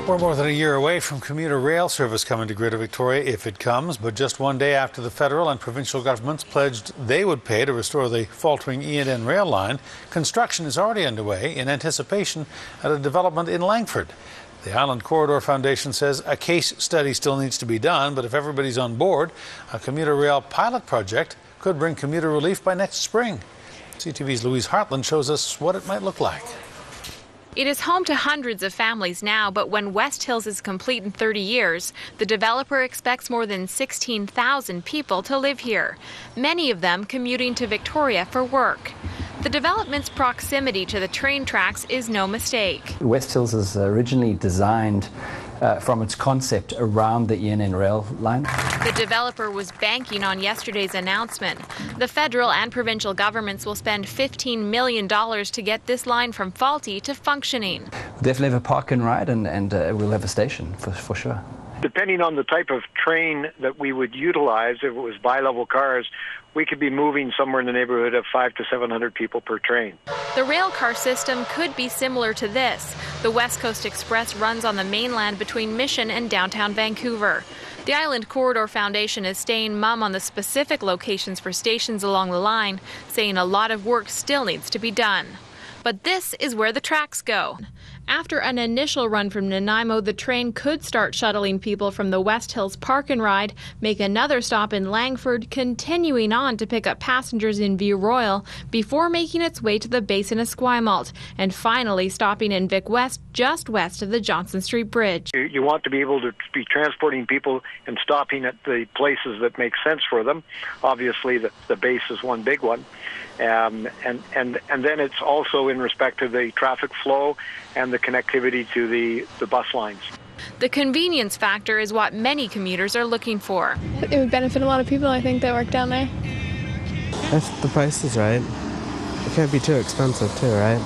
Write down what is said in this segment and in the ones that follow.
We're more than a year away from commuter rail service coming to Greater Victoria, if it comes, but just one day after the federal and provincial governments pledged they would pay to restore the faltering E&N rail line, construction is already underway in anticipation at a development in Langford. The Island Corridor Foundation says a case study still needs to be done, but if everybody's on board, a commuter rail pilot project could bring commuter relief by next spring. CTV's Louise Hartland shows us what it might look like. It is home to hundreds of families now, but when Westhills is complete in 30 years, the developer expects more than 16,000 people to live here, many of them commuting to Victoria for work. The development's proximity to the train tracks is no mistake. Westhills is originally designed from its concept around the E&N rail line. The developer was banking on yesterday's announcement. The federal and provincial governments will spend $15 million to get this line from faulty to functioning. We'll definitely have a park and ride, and we'll have a station for sure. Depending on the type of train that we would utilize, if it was bi-level cars, we could be moving somewhere in the neighborhood of 500 to 700 people per train. The rail car system could be similar to this. The West Coast Express runs on the mainland between Mission and downtown Vancouver. The Island Corridor Foundation is staying mum on the specific locations for stations along the line, saying a lot of work still needs to be done. But this is where the tracks go. After an initial run from Nanaimo, the train could start shuttling people from the Westhills Park and Ride, make another stop in Langford, continuing on to pick up passengers in View Royal before making its way to the base in Esquimalt, and finally stopping in Vic West, just west of the Johnson Street Bridge. You want to be able to be transporting people and stopping at the places that make sense for them. Obviously, the base is one big one. And then it's also in respect to the traffic flow and the connectivity to the bus lines. The convenience factor is what many commuters are looking for. It would benefit a lot of people, I think, that work down there. If the price is right. It can't be too expensive too, right?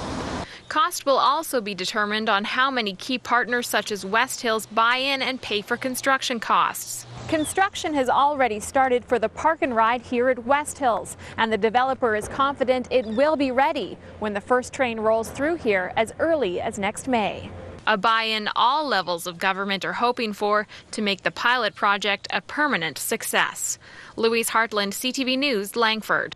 Cost will also be determined on how many key partners such as Westhills buy in and pay for construction costs. Construction has already started for the park and ride here at Westhills, and the developer is confident it will be ready when the first train rolls through here as early as next May. A buy-in all levels of government are hoping for to make the pilot project a permanent success. Louise Hartland, CTV News, Langford.